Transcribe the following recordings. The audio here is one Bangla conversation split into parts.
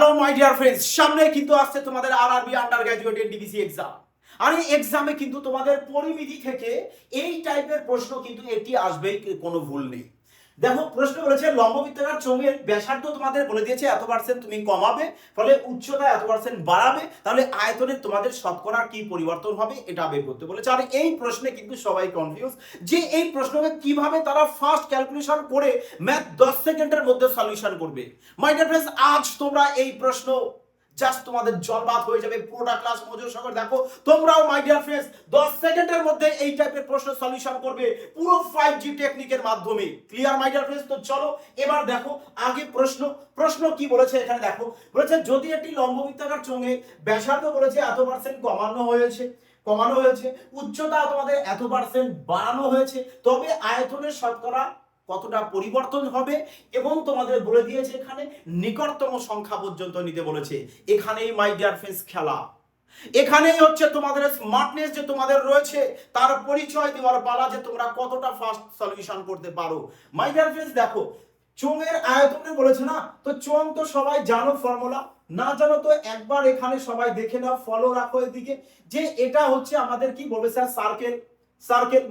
হ্যালো মাই ডিয়ার ফ্রেন্ডস, সামনে কিন্তু আসছে তোমাদের RRB undergraduate NTPC exam. আর এই এক্সামে কিন্তু তোমাদের পরিমিতি থেকে এই টাইপের প্রশ্ন কিন্তু এটি আসবেই, কোনো ভুল নেই। দেখো, প্রশ্ন বলেছে লম্ববৃত্তাকার চোঙের ব্যাসার্ধ তোমাদের বলে দিয়েছে এত পার্সেন্ট তুমি কমাবে, ফলে উচ্চতা এত পার্সেন্ট বাড়াবে, তাহলে আয়তনে তোমাদের শতকরা কি পরিবর্তন হবে এটা বের করতে বলেছে। আর এই প্রশ্নে কিন্তু সবাই কনফিউজ যে এই প্রশ্নকে কিভাবে তারা ফার্স্ট ক্যালকুলেশন করে ম্যাথ 10 সেকেন্ডের মধ্যে সলিউশন করবে। মাই ডিয়ার ফ্রেন্ডস, আজ তোমরা এই প্রশ্ন জাস্ট তোমাদের জলবাদ হয়ে যাবে। পুরোটা ক্লাস মনোযোগ সহকারে দেখো। তোমরাও মাই ডিয়ার ফ্রেন্ডস 10 সেকেন্ডের মধ্যে এই টাইপের প্রশ্ন সলিউশন করবে পুরো 5G টেকনিকের মাধ্যমে। Clear my dear friends? তো চলো এবার দেখো আগে প্রশ্ন কি বলেছে এখানে দেখো। বলেছে যদি একটি লম্ববৃত্তাকার চোঙে ব্যাসার্ধ বলেছে এত পার্সেন্ট কমানো হয়েছে, উচ্চতা তোমাদের এত পার্সেন্ট বাড়ানো হয়েছে, তবে আয়তনের শতকরা কতটা পরিবর্তন হবে, এবং তোমাদের বলে দিয়েছে এখানে নিকটতম সংখ্যা পর্যন্ত নিতে বলেছে। এখানেই মাই ডিয়ার ফ্রেন্ডস খেলা, এখানেই হচ্ছে তোমাদের স্মার্টনেস যে তোমাদের রয়েছে তার পরিচয় দেওয়ার পালা, যে তোমরা কতটা ফাস্ট সলিউশন করতে পারো। মাই ডিয়ার ফ্রেন্ডস দেখো, চোঙের আয়তনে বলেছে না, তো চোঙ তো সবাই জানো, ফর্মুলা না জানো তো একবার এখানে সবাই দেখে নাও, ফলো রাখো এদিকে, যে এটা হচ্ছে আমাদের কি বলবে স্যার, সার্কেল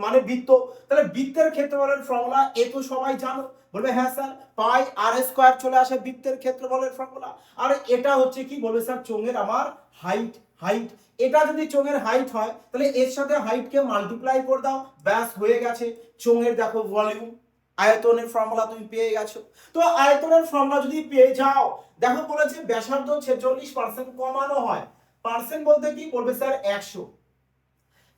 মানে বৃত্ত। তাহলে বৃত্তের ক্ষেত্রফলের ফর্মুলা এ তো সবাই জানো, বলবে হ্যাঁ স্যার, পাই আর স্কয়ার চলে আসে বৃত্তের ক্ষেত্রফলের ফর্মুলা। আর এটা হচ্ছে কি বলবে স্যার, চোঙের আমার হাইট। এটা যদি চোঙের হাইট হয় তাহলে এর সাথে হাইটকে মাল্টিপ্লাই করে দাও, ব্যাস হয়ে গেছে চোঙের দেখো ভলিউম। আয়তনের ফর্মুলা তুমি পেয়ে গেছো। তো আয়তনের ফর্মুলা যদি পেয়ে যাও, দেখো বলেছে ব্যাসার্ধ 46% কমানো হয়। পার্সেন্ট বলতে কি বলবে স্যার, 100।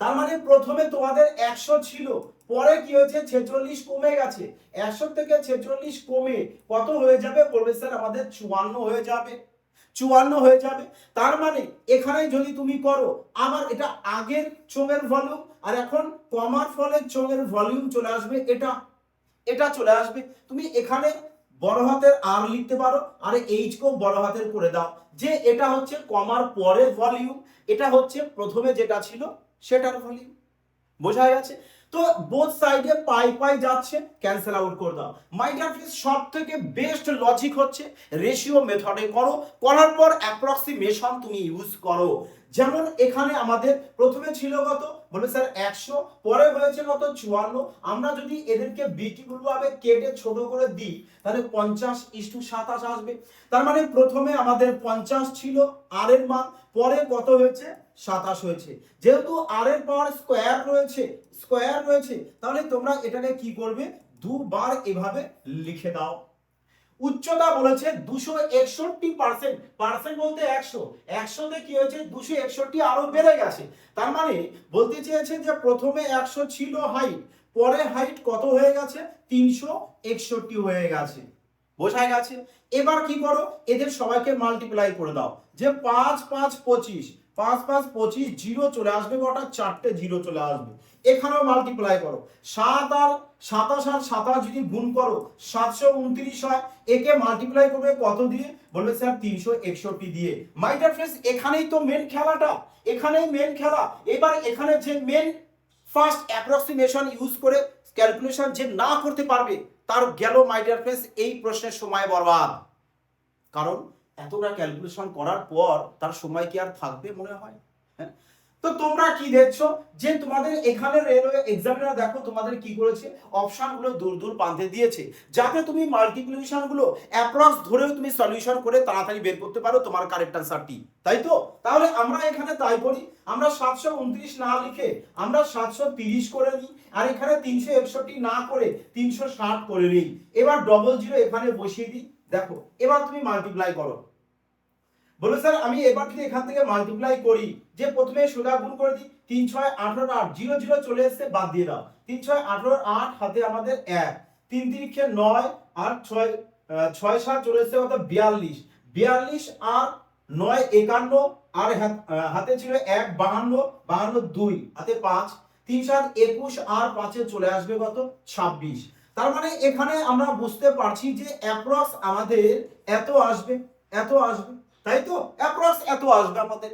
তার মানে প্রথমে তোমাদের 100 ছিল, পরে কি হয়েছে 46 কমে গেছে। 100 থেকে 46 কমে কত হয়ে যাবে বলবে স্যার, আমাদের 54 হয়ে যাবে। তার মানে এখানে যদি তুমি করো, আমার এটা আগের চোঙের ভলিউম, আর এখন কমার ফলে চোঙের ভলিউম চলে আসবে, এটা চলে আসবে। তুমি এখানে বড় হাতের আর লিখতে পারো, আর এইচ কেও বড় হাতের করে দাও, যে এটা হচ্ছে কমার পরে ভলিউম, এটা হচ্ছে প্রথমে যেটা ছিল সেটার ভলিউম। বোঝা গেছে? তো বোথ সাইডে পাই যাচ্ছে, ক্যান্সেল আউট করে দাও। মাই ডিয়ার ফ্রেন্ডস, সব থেকে বেস্ট লজিক হচ্ছে রেশিও মেথডে করো, করার পর অ্যাপ্রক্সিমেশন তুমি ইউজ করো। যেমন এখানে আমাদের প্রথমে ছিল কত, বলবে স্যার 100, পরে হয়েছে কত 54। আমরা যদি এদেরকে বিউটিফুল ভাবে কেটে ছোট করে দিই, তাহলে 50:27 আসবে। তার মানে প্রথমে আমাদের 50 ছিল আর এর মান, পরে কত হয়েছে 27 হয়েছে। যেহেতু আর এর পাওয়ার স্কয়ার রয়েছে, তাহলে তোমরা এটাকে কি করবে, দুবার এভাবে লিখে দাও। উচ্চতা বলেছে 261%, পার্সেন্ট বলতে 100 তে কি হয়েছে 261 আরো বেড়ে গেছে। তার মানে বলতে চেয়েছে যে প্রথমে 100 ছিল হাইট, পরে হাইট কত হয়ে গেছে 361 হয়ে গেছে। বোঝা গেছে? এবার কি করো, এদের সবাইকে মাল্টিপ্লাই করে দাও, যে 5 5 25, 5 5 25, জিরো চলে আসবে, কটা চারটে জিরো চলে আসবে। এখানেও মাল্টিপ্লাই করো, 7 আর 27 যদি গুণ করো 729 হয়। একে মাল্টিপ্লাই করবে কত দিয়ে, বলবে স্যার 361 দিয়ে। মাই ডিয়ার ফ্রেন্ডস, এখানেই তো মেন খেলাটা, এখানেই মেন খেলা। এবার এখানে যে মেন ফার্স্ট অ্যাপ্রক্সিমেশন ইউজ করে ক্যালকুলেশন যে না করতে পারবে, তার গেল মাই ডিয়ার ফ্রেন্ডস এই প্রশ্নের সময় বরবাদ। কারণ এতটা ক্যালকুলেশন করার পর তার সময় কি আর থাকবে মনে হয়? হ্যাঁ। তো তোমরা কি দেখছো, যে তোমাদের এখানে রেলওয়ে এক্সামিনার দেখো তোমাদের কি করেছে, অপশন গুলো দূর প্রান্তে দিয়েছে, যাতে তুমি মাল্টিপ্লিকেশন গুলো অ্যাপ্রক্স ধরেও তুমি সলিউশন করে তাড়াতাড়ি বের করতে পারো তোমার কারেক্ট আনসারটি। তাই তো? তাহলে আমরা এখানে তাই করি, আমরা 729 না লিখে আমরা 730 করে নিই, আর এখানে 361 না করে 360 করে নিই। এবার ডবল জিরো এখানে বসিয়ে দিই। দেখো এবার তুমি মাল্টিপ্লাই করো। বলো স্যার আমি এবার যদি এখান থেকে মাল্টিপ্লাই করি, যে প্রথমে সোজা গুণ করে দিই, 3 6 18 8, 0 0 চলে এসেছে, বাদ দিয়ে দাও। 3 6 18 8, হাতে আমাদের 1, 3 3 9, আর 6 6 7 চলে এসেছে, অর্থাৎ 42 আর 9 51, আর হাতে ছিল 1 52 2, হাতে 5, 3 7 21, আর 5 চলে আসবে কত 26। তার মানে এখানে আমরা বুঝতে পারছি যে অ্যাপ্রক্স আমাদের এত আসবে। তাই তো? অ্যাপ্রক্স এত আসবে আমাদের।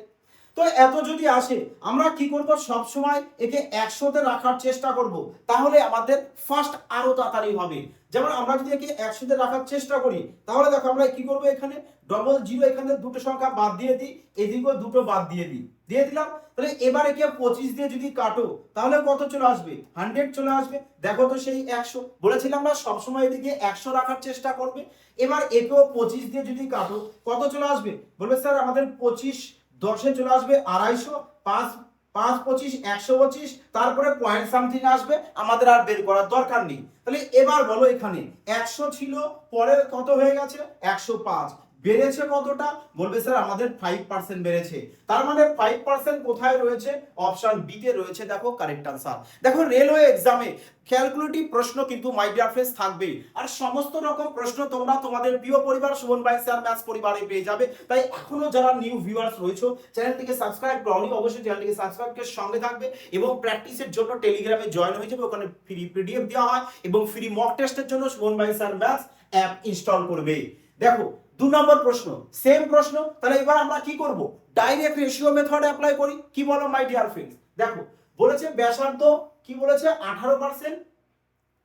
তো এত যদি আসে আমরা কি করব, সবসময় একে 100তে রাখার চেষ্টা করব, তাহলে আমাদের ফার্স্ট আরো তাড়াতাড়ি হবে। যেমন আমরা যদি একে 100তে রাখার চেষ্টা করি, তাহলে দেখো আমরা কি করব, এখানে ডবল জিরো, এখানে দুটো সংখ্যা বাদ দিয়ে দিই, এদিকেও দুটো বাদ দিয়ে দিই, দিয়ে দিলাম। তাহলে এবার একে 25 দিয়ে যদি কাটো, তাহলে কত চলে আসবে, 100 চলে আসবে। দেখো তো সেই 100, বলেছিলাম না সবসময় এদিকে 100 রাখার চেষ্টা করবে। এবার একেও 25 দিয়ে যদি কাটো, কত চলে আসবে, বলবে স্যার আমাদের 25 10-এ চলে আসবে 250, 5 5 25 125, তারপরে পয়েন্ট সামথিং আসবে, আমাদের আর বের করার দরকার নেই। তাহলে এবার বলো এখানে 100 ছিল, পরে কত হয়ে গেছে 105, বেড়েছে কতটা, বলবে স্যার আমাদের 5% বেড়েছে। তার মানে 5% কোথায় রয়েছে, অপশন বি তে রয়েছে। দেখো কারেক্ট আনসার। দেখো রেলওয়ে এক্সামে ক্যালকুলেটিভ প্রশ্ন কিন্তু মাই ডিয়ার ফ্রেন্ডস থাকবে, আর সমস্ত রকম প্রশ্ন তোমরা তোমাদের প্রিয় পরিবার শোভন ভাই স্যার ম্যাথস পরিবারে পেয়ে যাবে। তাই এখনো যারা নিউ ভিউয়ার্স রয়েছে, চ্যানেলটিকে সাবস্ক্রাইব করনি, অবশ্যই চ্যানেলটিকে সাবস্ক্রাইব করে সঙ্গে থাকবে এবং প্র্যাকটিসের জন্য টেলিগ্রামে জয়েন হয়ে যাবে। ওখানে ফ্রি পিডিএফ দেওয়া হয় এবং ফ্রি মক টেস্টের জন্য শোভন ভাই স্যার ম্যাথস অ্যাপ ইনস্টল করবে। দেখো 2 নম্বর প্রশ্ন, সেম প্রশ্ন। তাহলে এবার আমরা কি করব, ডাইরেক্ট রেশিও মেথড অ্যাপ্লাই করি। কি বলো মাই ডিয়ার ফ্রেন্ডস, দেখো বলেছে ব্যাসার্ধ কি বলেছে 18%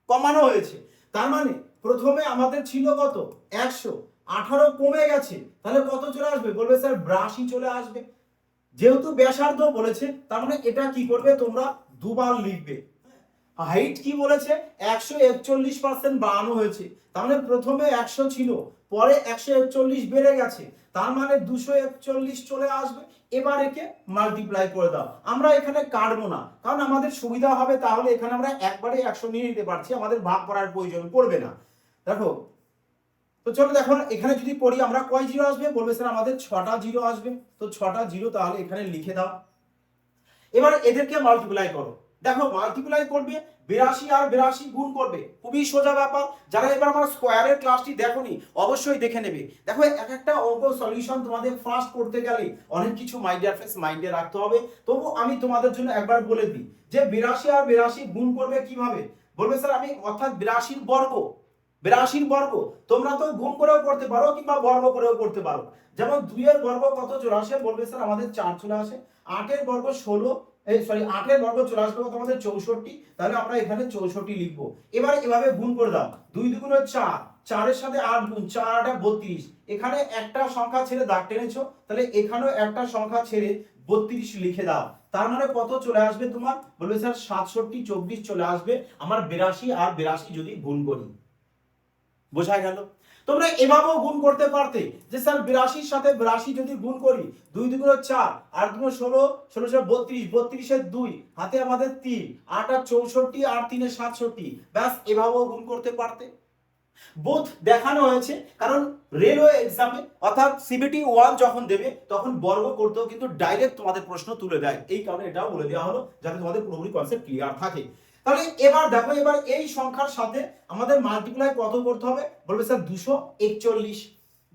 কমানো হয়েছে। তার মানে প্রথমে আমাদের ছিল কত 100, 18 কমে গেছে, তাহলে কত চলে আসবে, বলবে স্যার 82 চলে আসবে। যেহেতু ব্যাসার্ধ বলেছে, তার মানে এটা কি করবে, তোমরা দুবার লিখবে। হাইট কি বলেছে 141% বাড়ানো হয়েছে, তার মানে প্রথমে 100 ছিল, পরে 141 বেড়ে গেছে, তার মানে 241 চলে আসবে। এবার একে মাল্টিপ্লাই করে দাও। আমরা এখানে কাটবো না, কারণ আমাদের সুবিধা হবে, তাহলে এখানে আমরা একবারে 100 নিয়ে নিতে পারছি, আমাদের ভাগ করার প্রয়োজন পড়বে না। দেখো তো চলো দেখো এখানে যদি করি আমরা কয় জিরো আসবে, বলবে স্যার আমাদের 6টা জিরো আসবে। তো 6টা জিরো তাহলে এখানে লিখে দাও। এবার এদেরকে মাল্টিপ্লাই করো। দেখো মাল্টিপ্লাই করবে 82 আর 82 গুণ করবে, খুবই সোজা ব্যাপার। যারা এবার আমার স্কোয়ারের ক্লাসটি দেখোনি অবশ্যই দেখে নেবে। দেখো এক একটা অঙ্ক সলিউশন তোমাদের ফার্স্ট করতে গেলে অনেক কিছু মাই ডিয়ার ফ্রেন্ডস মাইন্ডে রাখতে হবে। তবু আমি তোমাদের জন্য একবার বলে দিই যে 82 আর 82 গুণ করবে কিভাবে, বলবে স্যার আমি অর্থাৎ 82 বর্গ, 82 বর্গ তোমরা তো গুণ করেও করতে পারো কিংবা বর্গ করেও করতে পারো। যেমন 2 এর বর্গ কত চলে আসে, বলবে স্যার আমাদের 4 চলে আসে। 8 এর বর্গ 16, 8 এর বর্গ চলে আসবে কত আমাদের 64, তাহলে আমরা এখানে 64 লিখবো। এবার এভাবে গুণ করে দাও, 2 2 4, 4 এর সাথে 8 গুণ, 4 8 32, এখানে একটা সংখ্যা ছেড়ে দাগ টেনেছো, তাহলে এখানেও একটা সংখ্যা ছেড়ে 32 লিখে দাও। তার মানে কত চলে আসবে তোমার, বলবে স্যার 67 24 চলে আসবে আমার 82 আর 82 যদি গুণ করি। বোঝা গেল? তোমরা এভাবেও গুণ করতে পারতে যে স্যার 82 সাথে 82 যদি গুণ করি, 2 2 4, 8 2 16, 16 32, 32 এর 2 হাতে আমাদের 3, 8 আর 64 আর 3 এ 67, ব্যাস এভাবেও গুণ করতে পারতে। বোথ দেখানো হয়েছে, কারণ রেলওয়ে এক্সামে অর্থাৎ সিবিটি 1 যখন দেবে তখন বর্গ করতেও কিন্তু ডাইরেক্ট তোমাদের প্রশ্ন তুলে দেয়, এই কারণে এটাও বলে দেওয়া হলো যাতে তোমাদের পুরোপুরি কনসেপ্ট ক্লিয়ার থাকে। তাহলে এবার দেখো এবার এই সংখ্যার সাথে আমাদের মাল্টিপ্লাই কত করতে হবে, বলবে স্যার 241,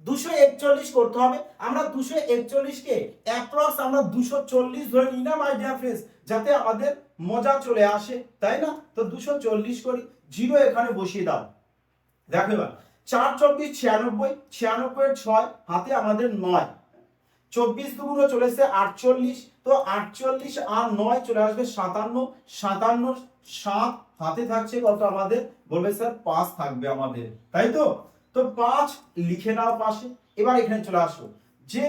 241 করতে হবে। আমরা 241 কে অ্যাপ্রক্স আমরা 240 ধরে নিই না মাই ডিয়ার ফ্রেন্ডস, যাতে আমাদের মজা চলে আসে, তাই না? তো 240 করি, জিরো এখানে বসিয়ে দাও। দেখো এবার 4 24 96, 96 এর 6 হাতে আমাদের 9, 24 দুগুণ চলে এসেছে 48, তো 48 আর 9 চলে আসবে 57, 57 7 হাতে থাকছে কত আমাদের, বলবে স্যার 5 থাকবে আমাদের, তাই তো? তো 5 লিখে নাও পাশে। এবার এখানে চলে আসো যে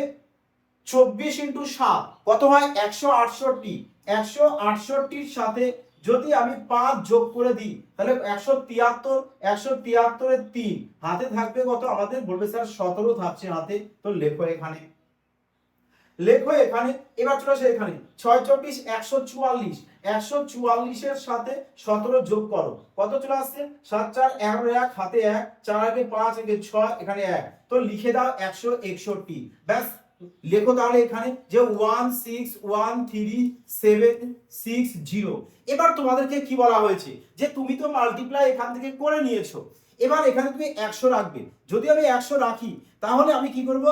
24 ইন্টু 7 কত হয় 168, 168 সাথে যদি আমি 5 যোগ করে দিই তাহলে 173, 173 এর 3 হাতে থাকবে কত আমাদের, বলবে স্যার 17 থাকছে হাতে। তো লেখো এখানে, লেখো এখানে। এবার চলে আসে এখানে 6 24 144, 144 এর সাথে 17 যোগ করো, কত চলে আসছে 7 4 11 1 হাতে 1, 4 আগে 5 আগে 6 এখানে 1, তো লিখে দাও 161। ব্যাস লেখো তাহলে এখানে যে 1613760। এবার তোমাদেরকে কি বলা হয়েছে যে তুমি তো মাল্টিপ্লাই এখান থেকে করে নিয়েছো, এবার এখানে তুমি 100 রাখবে। যদি আমি 100 রাখি তাহলে আমি কি করব,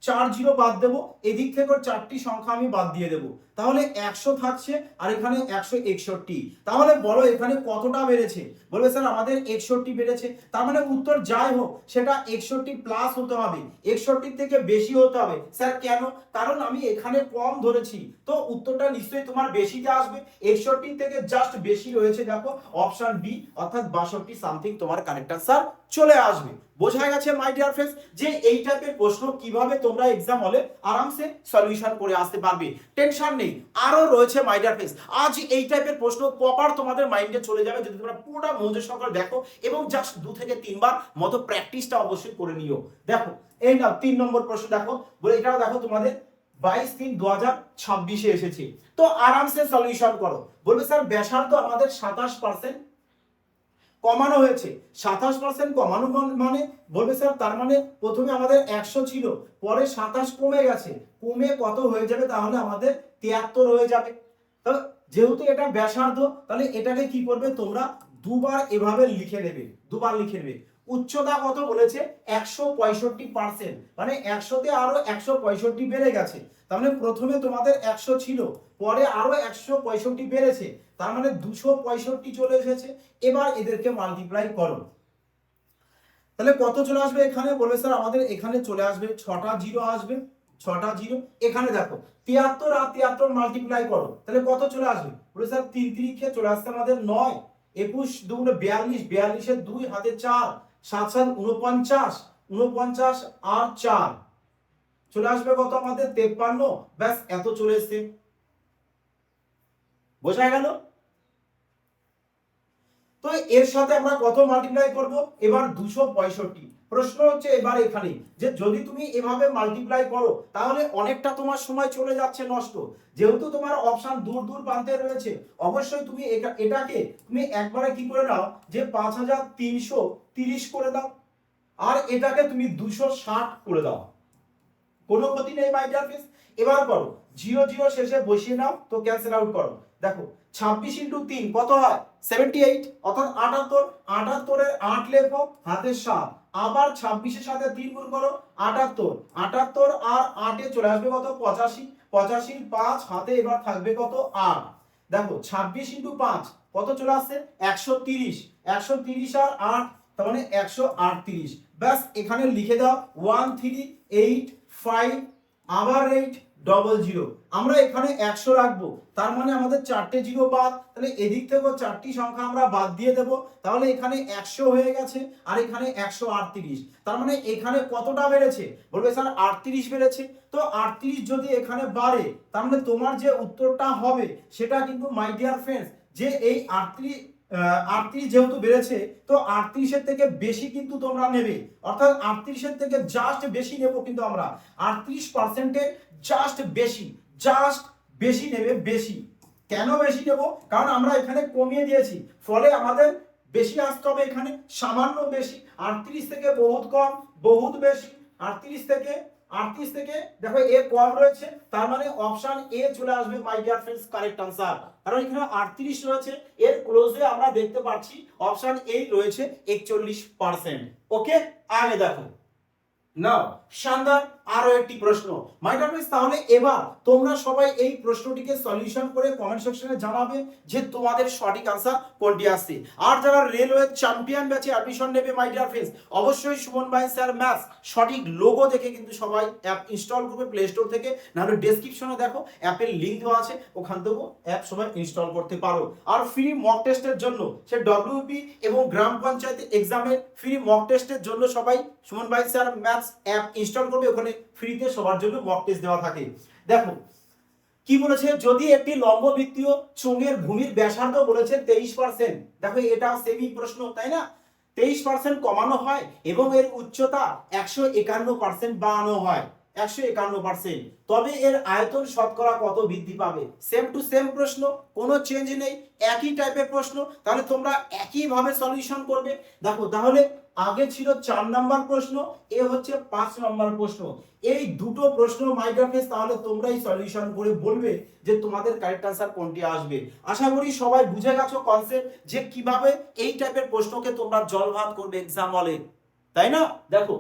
4 0 বাদ দেবো, এদিক থেকে 4টি সংখ্যা আমি বাদ দিয়ে দেবো, তাহলে 100 থাকছে আর এখানে 161। তাহলে বলো এখানে কতটা বেড়েছে? বলবে স্যার আমাদের 61 বেড়েছে। তার মানে উত্তর যাই হোক সেটা 61 প্লাস হতে হবে, 61 থেকে বেশি হতে হবে। স্যার কেন? কারণ আমি এখানে কম ধরেছি, তো উত্তরটা নিশ্চয়ই তোমার বেশিতে আসবে। 61 থেকে জাস্ট বেশি রয়েছে, দেখো অপশন বি অর্থাৎ 62 সামথিং তোমার কারেক্ট আনসার চলে আসবে। বোঝা গেছে মাই ডিয়ার ফ্রেন্ডস যে এই টাইপের প্রশ্ন কিভাবে তোমরা এক্সাম হলে আরামসে সলিউশন করে আসতে পারবে, টেনশন নেই। আরো রয়েছে মাই ডিয়ার ফ্রেন্ডস, আজ এই টাইপের প্রশ্ন প্রপার তোমাদের মাইন্ডে চলে যাবে যদি তোমরা পুরোটা মনোযোগ সহকারে দেখো এবং জাস্ট 2 থেকে 3 বার মতো প্র্যাকটিসটা অবশ্যই করে নিও। দেখো এই নাও 3 নম্বর প্রশ্ন, দেখো বলে এটাও দেখো তোমাদের 22/3/2026 এসেছে, তো আরামসে সলিউশন করো। বলবে স্যার ব্যাসার্ধ আমাদের 27% কমানো হয়েছে, 27% কমানো মানে বলবে স্যার তার মানে প্রথমে আমাদের 100 ছিল, পরে 27 কমে গেছে, কমে কত হয়ে যাবে? তাহলে আমাদের 73 হয়ে যাবে। তাহলে যেহেতু এটা ব্যাসার্ধ তাহলে এটাকে কি করবে তোমরা দুবার এভাবে লিখে নেবে, দুবার লিখে নেবে। উচ্চতা কত বলেছে? 165%, মানে 100তে আরো 165 বেড়ে গেছে। তার মানে প্রথমে তোমাদের 100 ছিল, পরে আরো 165 বেড়েছে, তার মানে 265 চলে এসেছে। এবার এদেরকে মাল্টিপ্লাই করো, তাহলে কত চলে আসবে এখানে? বলবে স্যার আমাদের এখানে চলে আসবে 6টা 0 আসবে, 6টা 0। এখানে দেখো 73 আর 73 মাল্টিপ্লাই করো, তাহলে কত চলে আসবে? বলে স্যার 3 3 চলে আসছে আমাদের 9, 21 2 42, 42 এর 2 হাতে 4, 7 7 49, 49 আর 4 চলে আসবে কত আমাদের? 53। ব্যাস এত চলে এসেছে। বোঝা গেল? তো এর সাথে আমরা কত মাল্টিপ্লাই করব? এবার 265। প্রশ্ন হচ্ছে এবার এখানে যে যদি তুমি এভাবে মাল্টিপ্লাই করো তাহলে অনেকটা তোমার সময় চলে যাচ্ছে নষ্ট। যেহেতু তোমার অপশন দূর দূর প্রান্তে রয়েছে, অবশ্যই তুমি এটাকে তুমি একবারে কি করে নাও যে 5330 করে দাও, আর এটাকে তুমি 260 করে দাও, কোনো ক্ষতি নেই মাই ডিয়ার ফ্রেন্ডস। এবার করো 0 0 শেষে বসিয়ে নাও, তো ক্যান্সেল আউট করো। দেখো 26 ইন্টু 3 কত হয়? 78, অর্থাৎ 78। 78 এর 8 লেখো হাতে 7, আবার 26 এর সাথে 3 গুণ করো 78, 78 আর 8 এ চলে আসবে কত? 85, 85 5 হাতে এবার থাকবে কত? 8। দেখো 26 ইন্টু 5 কত চলে আসছে? 130, 130 আর 8 তার মানে 138। ব্যাস এখানে লিখে দাও 1385 আবার 800। আমরা এখানে 100 রাখবো, তার মানে আমাদের 4টে 0 বাদ, তাহলে এদিক থেকে 4টি সংখ্যা আমরা বাদ দিয়ে দেব, তাহলে এখানে 100 হয়ে গেছে আর এখানে 138। তার মানে এখানে কতটা বেড়েছে? বলবে স্যার 38 বেড়েছে। তো 38 যদি এখানে বাড়ে তার মানে তোমার যে উত্তরটা হবে সেটা কিন্তু মাই ডিয়ার ফ্রেন্ডস যে এই 38 যেহেতু বেড়েছে তো 38 থেকে বেশি কিন্তু তোমরা নেবে, অর্থাৎ 38 থেকে জাস্ট বেশি নেব, কিন্তু আমরা 38% জাস্ট বেশি নেবে, বেশি। কেন বেশি নেব? কারণ আমরা এখানে কমিয়ে দিয়েছি, ফলে আমাদের বেশি আসতে হবে, এখানে সামান্য বেশি। 38 থেকে বহুত কম, বহুত বেশি। 38 থেকে দেখো এ কম রয়েছে, তার মানে অপশন এ চলে আসবে my dear friends correct answer. কারণ এখানে 38 রয়েছে, এর ক্লোজে আমরা দেখতে পাচ্ছি অপশন এ রয়েছে 41%। ওকে, আগে দেখো নাও শানদার আরো একটি প্রশ্ন মাই ডিয়ার ফ্রেন্ডস। তাহলে এবার তোমরা সবাই এই প্রশ্নটিকে সলিউশন করে কমেন্ট সেকশনে জানাবে যে তোমাদের সঠিক আনসার কোনটি আসছে। আর যারা রেলওয়ে চ্যাম্পিয়ন ব্যাচে অ্যাডমিশন নেবে মাই ডিয়ার ফ্রেন্ডস, অবশ্যই সুমন ভাই স্যার ম্যাথস সঠিক লোগো দেখে কিন্তু সবাই অ্যাপ ইনস্টল করবে প্লে স্টোর থেকে, নাহলে ডেসক্রিপশনে দেখো অ্যাপের লিংক দেওয়া আছে, ওখান থেকেও অ্যাপ সবাই ইনস্টল করতে পারো। আর ফ্রি মক টেস্টের জন্য সে ডব্লিউপি এবং গ্রাম পঞ্চায়েত এক্সামের ফ্রি মক টেস্টের জন্য সবাই সুমন ভাই স্যার ম্যাথস অ্যাপ ইনস্টল করবে, ওখানে ফ্রিতে সবার জন্য মক টেস্ট দেওয়া থাকে। দেখো কি বলেছে, যদি একটি লম্ববৃত্তীয় চোঙের ভূমির ব্যাসার্ধ বলেছে 23%, দেখো এটা সেমি প্রশ্ন তাই না, 23% কমানো হয় এবং এর উচ্চতা 151% বাড়ানো হয়, 151%, তবে এর আয়তন শতকরা কত বৃদ্ধি পাবে? সেম টু সেম প্রশ্ন, কোনো চেঞ্জ নেই, একই টাইপের প্রশ্ন, তাহলে তোমরা একইভাবে সলিউশন করবে। দেখো তাহলে আগে ছিল 4 নাম্বার প্রশ্ন, এ হচ্ছে 5 নাম্বার প্রশ্ন। এই দুটো প্রশ্ন মাই ডিয়ার ফ্রেন্ডস তাহলে তোমরাই সলিউশন করে বলবে যে তোমাদের কারেক্ট আনসার কোনটি আসবে। আশা করি সবাই বুঝে গেছো কনসেপ্ট যে কিভাবে এই টাইপের প্রশ্নকে তোমরা জল ভাত করবে এক্সাম হলে, তাই না? দেখো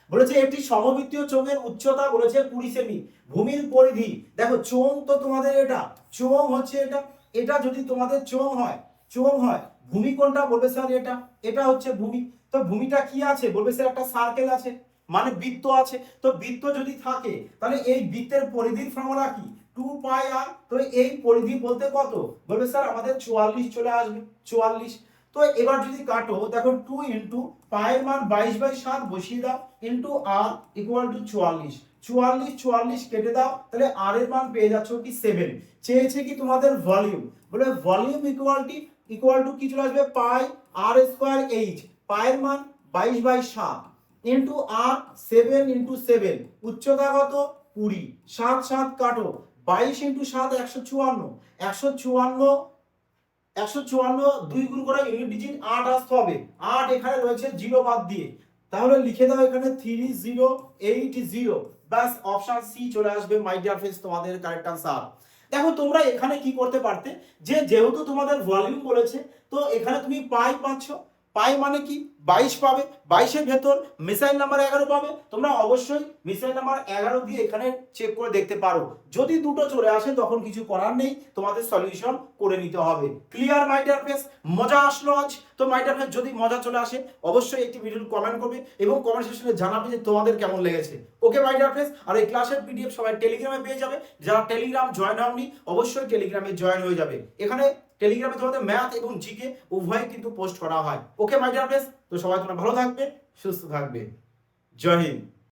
বলেছে এটি সমবৃত্তীয় চোঙের উচ্চতা বলেছে 20 সেমি, ভূমির পরিধি দেখো চোঙ তো তোমাদের এটা চোঙ হচ্ছে এটা, এটা যদি তোমাদের চোঙ হয় ভূমি কোনটা বলবে স্যার এটা, এটা হচ্ছে ভূমি। তো ভূমিটা কি আছে বলবে স্যার একটা সার্কেল আছে মানে বৃত্ত আছে। তো বৃত্ত যদি থাকে তাহলে এই বৃত্তের পরিধির ফর্মুলা কি 2πr। তো এই পরিধি বলতে কত বলবে স্যার আমাদের 44 চলে আসবে 44। তো এবার যদি কাটো দেখো 2 ইন্টু পায়ের মান 22/7 বসিয়ে দাও ইন্টু আর ইকুয়াল টু 44, 44 কেটে দাও তাহলে আর এর মান পেয়ে যাচ্ছ কি 7। চেয়েছে কি তোমাদের ভলিউম, বলে ভলিউম ইকুয়াল টু কি চলে আসবে পাই আর স্কয়ার এইচ, পায়ের মান 22/7 ইন্টু আর 7 ইন্টু 7 উচ্চতা কত 20, 7 7 কাটো 22 ইন্টু 7 154, 154 2 গুণ করে ইউনিট ডিজিট 8 আসতে হবে, 8 এখানে রয়েছে 0 বাদ দিয়ে, তাহলে লিখে দাও এখানে 3080, ব্যাস অপশন সি চলে আসবে মাই ডিয়ার ফ্রেন্ডস তোমাদের কারেক্ট আনসার। দেখো তোমরা এখানে কি করতে পারতে যে যেহেতু তোমাদের ভলিউম বলেছে তো এখানে তুমি পাই পাচ্ছ, পাই মানে কি 22 পাবে, 22 এর ভেতর মিসাইল নাম্বার 11 পাবে, তোমরা অবশ্যই মিসাইল নাম্বার 11 দিয়ে এখানে চেক করে দেখতে পারো, যদি দুটো চলে আসে তখন কিছু করার নেই, তোমাদের সলিউশন করে নিতে হবে। ক্লিয়ার মাই ডিয়ার ফ্রেন্ডস, মজা আসলো আজ তো মাই ডিয়ার ফ্রেন্ডস, যদি মজা চলে আসে অবশ্যই একটি ভিডিও কমেন্ট করবে এবং কমেন্ট সেকশনে জানাবে যে তোমাদের কেমন লেগেছে। ওকে মাই ডিয়ার ফ্রেন্ডস, আর এই ক্লাসের পিডিএফ সবাই টেলিগ্রামে পেয়ে যাবে, যারা টেলিগ্রাম জয়েন হওনি অবশ্যই টেলিগ্রামে জয়েন হয়ে যাবে, এখানে টেলিগ্রামে তোমাদের ম্যাথ এবং জিকে উভয় কিন্তু পোস্ট করা হয়। ওকে মাই ডিয়ার ফ্রেন্ডস, তো সবাই তোমরা ভালো থাকবে সুস্থ থাকবে, জয় হিন্দ।